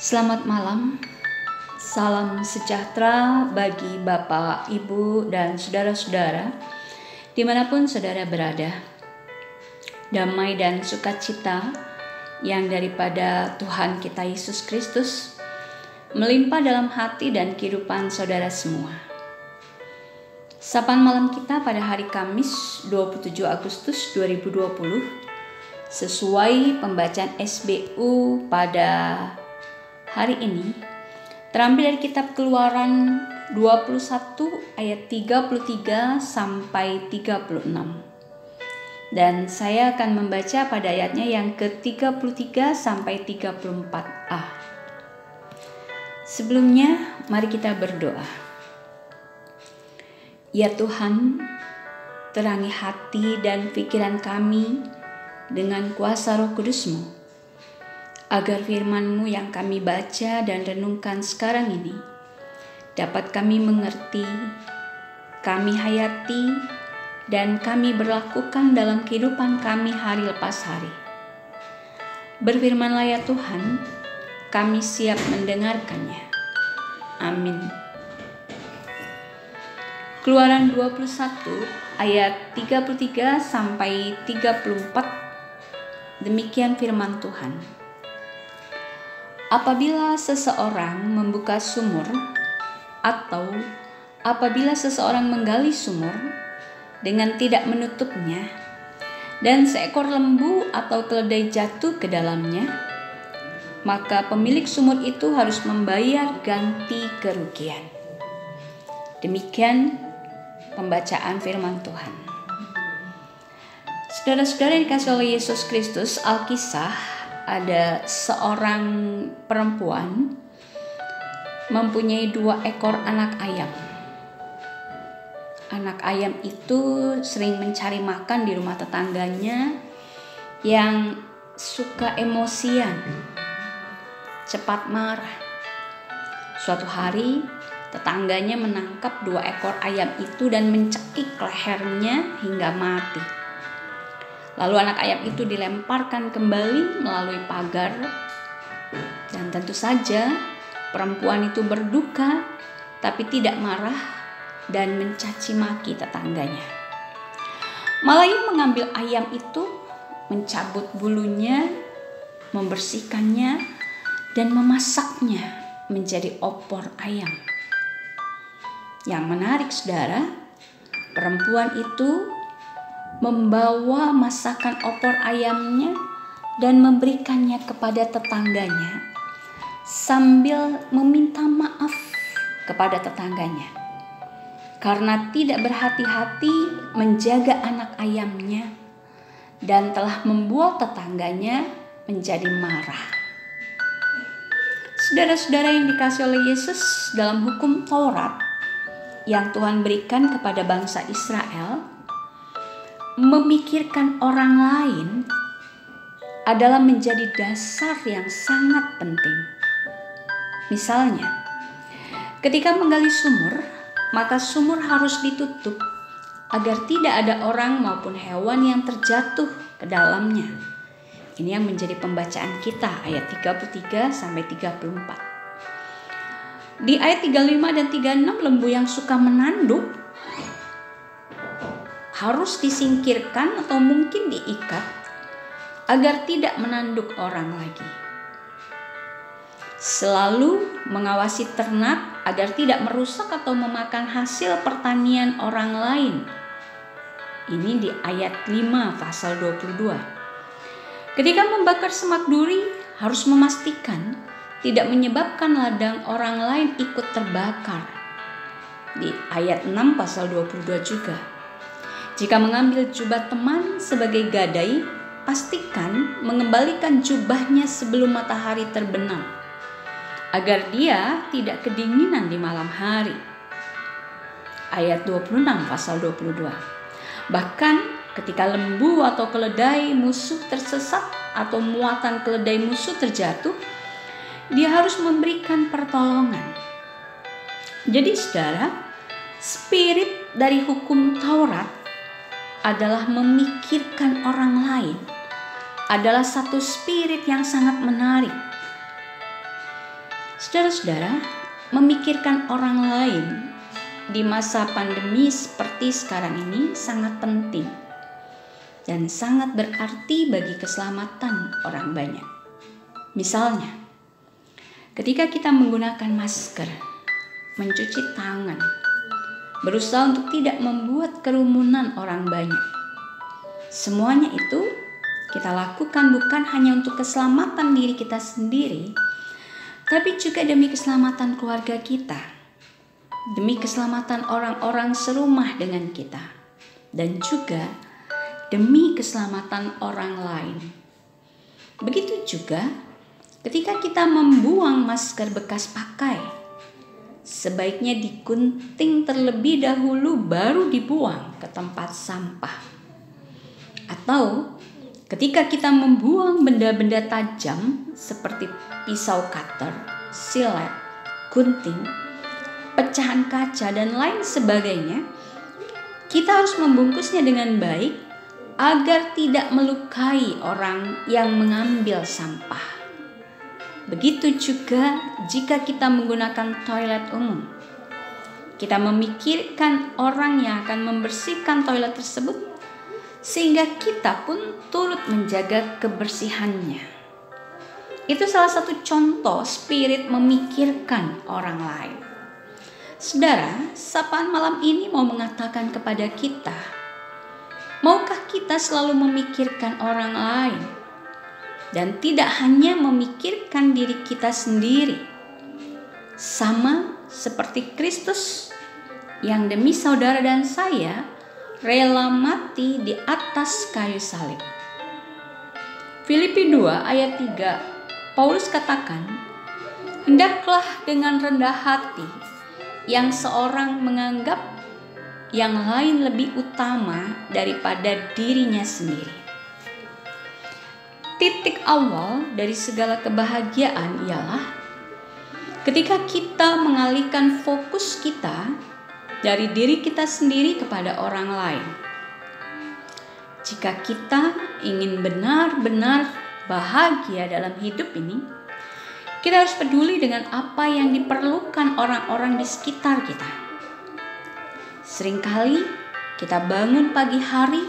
Selamat malam, salam sejahtera bagi Bapak, Ibu, dan saudara-saudara dimanapun saudara berada. Damai dan sukacita yang daripada Tuhan kita Yesus Kristus melimpah dalam hati dan kehidupan saudara semua. Sapaan malam kita pada hari Kamis 27 Agustus 2020 sesuai pembacaan SBU pada hari ini terambil dari kitab Keluaran 21 ayat 33 sampai 36. Dan saya akan membaca pada ayatnya yang ke-33 sampai 34a. Sebelumnya, mari kita berdoa. Ya Tuhan, terangi hati dan pikiran kami dengan kuasa Roh Kudus-Mu, agar firman-Mu yang kami baca dan renungkan sekarang ini dapat kami mengerti, kami hayati, dan kami berlakukan dalam kehidupan kami hari lepas hari. Berfirmanlah ya Tuhan, kami siap mendengarkannya. Amin. Keluaran 21 ayat 33 sampai 34. Demikian firman Tuhan. Apabila seseorang membuka sumur atau apabila seseorang menggali sumur dengan tidak menutupnya dan seekor lembu atau keledai jatuh ke dalamnya, maka pemilik sumur itu harus membayar ganti kerugian. Demikian pembacaan firman Tuhan. Saudara-saudara yang dikasihi oleh Yesus Kristus, Alkisah, ada seorang perempuan mempunyai 2 ekor anak ayam. Anak ayam itu sering mencari makan di rumah tetangganya yang suka emosian, cepat marah. Suatu hari tetangganya menangkap 2 ekor ayam itu dan mencekik lehernya hingga mati. Lalu anak ayam itu dilemparkan kembali melalui pagar. Dan tentu saja perempuan itu berduka tapi tidak marah dan mencaci maki tetangganya. Malah ia mengambil ayam itu, mencabut bulunya, membersihkannya, dan memasaknya menjadi opor ayam. Yang menarik saudara, perempuan itu membawa masakan opor ayamnya dan memberikannya kepada tetangganya sambil meminta maaf kepada tetangganya karena tidak berhati-hati menjaga anak ayamnya dan telah membuat tetangganya menjadi marah. Saudara-saudara yang dikasihi oleh Yesus, dalam hukum Taurat yang Tuhan berikan kepada bangsa Israel, memikirkan orang lain adalah menjadi dasar yang sangat penting. Misalnya, ketika menggali sumur, maka sumur harus ditutup agar tidak ada orang maupun hewan yang terjatuh ke dalamnya. Ini yang menjadi pembacaan kita ayat 33 sampai 34. Di ayat 35 dan 36, lembu yang suka menanduk harus disingkirkan atau mungkin diikat agar tidak menanduk orang lagi. Selalu mengawasi ternak agar tidak merusak atau memakan hasil pertanian orang lain. Ini di ayat 5 pasal 22. Ketika membakar semak duri harus memastikan tidak menyebabkan ladang orang lain ikut terbakar. Di ayat 6 pasal 22 juga. Jika mengambil jubah teman sebagai gadai, pastikan mengembalikan jubahnya sebelum matahari terbenam, agar dia tidak kedinginan di malam hari. Ayat 26 pasal 22. Bahkan ketika lembu atau keledai musuh tersesat atau muatan keledai musuh terjatuh, dia harus memberikan pertolongan. Jadi saudara, spirit dari hukum Taurat adalah memikirkan orang lain, adalah satu spirit yang sangat menarik. Saudara-saudara, memikirkan orang lain di masa pandemi seperti sekarang ini sangat penting dan sangat berarti bagi keselamatan orang banyak. Misalnya, ketika kita menggunakan masker, mencuci tangan, berusaha untuk tidak membuat kerumunan orang banyak. Semuanya itu kita lakukan bukan hanya untuk keselamatan diri kita sendiri, tapi juga demi keselamatan keluarga kita, demi keselamatan orang-orang serumah dengan kita, dan juga demi keselamatan orang lain. Begitu juga ketika kita membuang masker bekas pakai, sebaiknya digunting terlebih dahulu baru dibuang ke tempat sampah. Atau ketika kita membuang benda-benda tajam seperti pisau cutter, silet, gunting, pecahan kaca, dan lain sebagainya, kita harus membungkusnya dengan baik agar tidak melukai orang yang mengambil sampah. Begitu juga jika kita menggunakan toilet umum. Kita memikirkan orang yang akan membersihkan toilet tersebut, sehingga kita pun turut menjaga kebersihannya. Itu salah satu contoh spirit memikirkan orang lain. Saudara, sapaan malam ini mau mengatakan kepada kita, maukah kita selalu memikirkan orang lain dan tidak hanya memikirkan diri kita sendiri? Sama seperti Kristus yang demi saudara dan saya rela mati di atas kayu salib. Filipi 2 ayat 3, Paulus katakan, hendaklah dengan rendah hati yang seorang menganggap yang lain lebih utama daripada dirinya sendiri. Titik awal dari segala kebahagiaan ialah ketika kita mengalihkan fokus kita dari diri kita sendiri kepada orang lain. Jika kita ingin benar-benar bahagia dalam hidup ini, kita harus peduli dengan apa yang diperlukan orang-orang di sekitar kita. Seringkali kita bangun pagi hari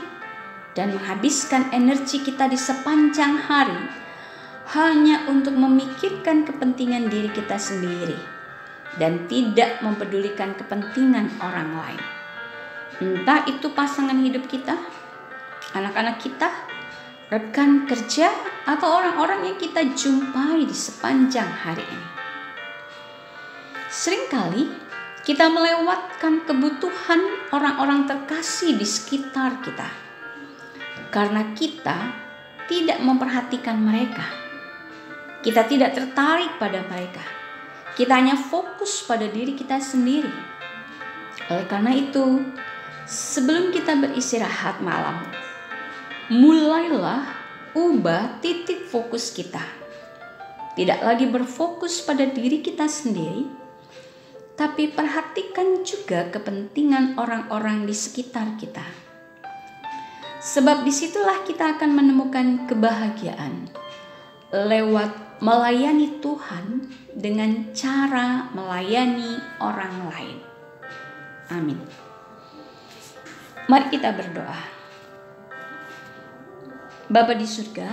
dan menghabiskan energi kita di sepanjang hari hanya untuk memikirkan kepentingan diri kita sendiri dan tidak mempedulikan kepentingan orang lain. Entah itu pasangan hidup kita, anak-anak kita, rekan kerja, atau orang-orang yang kita jumpai di sepanjang hari ini. Seringkali kita melewatkan kebutuhan orang-orang terkasih di sekitar kita karena kita tidak memperhatikan mereka. Kita tidak tertarik pada mereka. Kita hanya fokus pada diri kita sendiri. Oleh karena itu, sebelum kita beristirahat malam, mulailah ubah titik fokus kita. Tidak lagi berfokus pada diri kita sendiri, tapi perhatikan juga kepentingan orang-orang di sekitar kita. Sebab disitulah kita akan menemukan kebahagiaan lewat melayani Tuhan dengan cara melayani orang lain. Amin. Mari kita berdoa. Bapa di surga,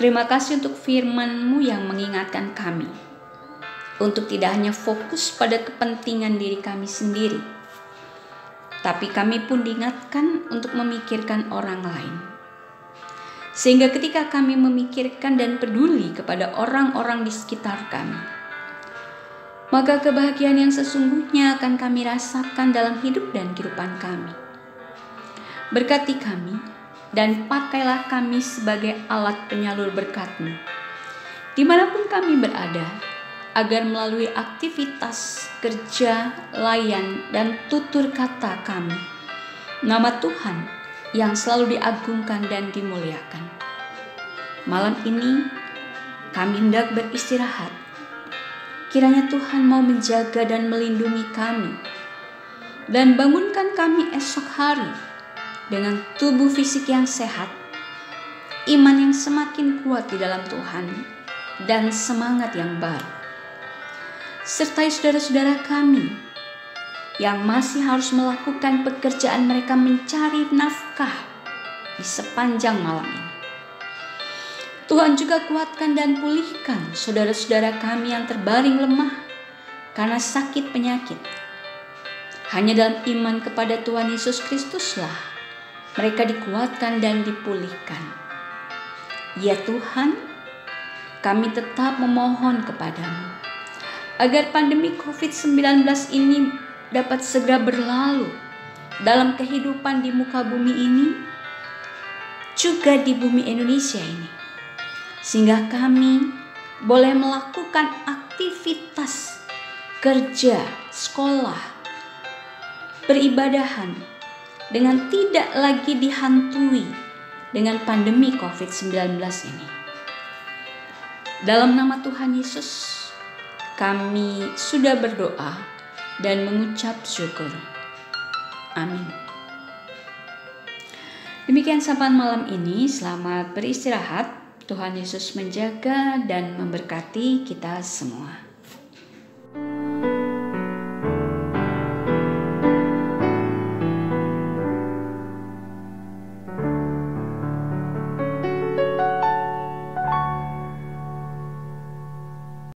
terima kasih untuk firman-Mu yang mengingatkan kami untuk tidak hanya fokus pada kepentingan diri kami sendiri, tapi kami pun diingatkan untuk memikirkan orang lain. Sehingga ketika kami memikirkan dan peduli kepada orang-orang di sekitar kami, maka kebahagiaan yang sesungguhnya akan kami rasakan dalam hidup dan kehidupan kami. Berkati kami dan pakailah kami sebagai alat penyalur berkat-Mu dimanapun kami berada, agar melalui aktivitas, kerja, layan, dan tutur kata kami, nama Tuhan yang selalu diagungkan dan dimuliakan. Malam ini kami hendak beristirahat. Kiranya Tuhan mau menjaga dan melindungi kami dan bangunkan kami esok hari dengan tubuh fisik yang sehat, iman yang semakin kuat di dalam Tuhan, dan semangat yang baru. sertai saudara-saudara kami yang masih harus melakukan pekerjaan mereka mencari nafkah di sepanjang malam ini. Tuhan juga kuatkan dan pulihkan saudara-saudara kami yang terbaring lemah karena sakit penyakit. Hanya dalam iman kepada Tuhan Yesus Kristuslah mereka dikuatkan dan dipulihkan. Ya Tuhan, kami tetap memohon kepadamu agar pandemi COVID-19 ini dapat segera berlalu dalam kehidupan di muka bumi ini, juga di bumi Indonesia ini, sehingga kami boleh melakukan aktivitas kerja, sekolah, beribadahan dengan tidak lagi dihantui dengan pandemi COVID-19 ini. Dalam nama Tuhan Yesus, kami sudah berdoa dan mengucap syukur. Amin. Demikian sapaan malam ini. Selamat beristirahat. Tuhan Yesus menjaga dan memberkati kita semua.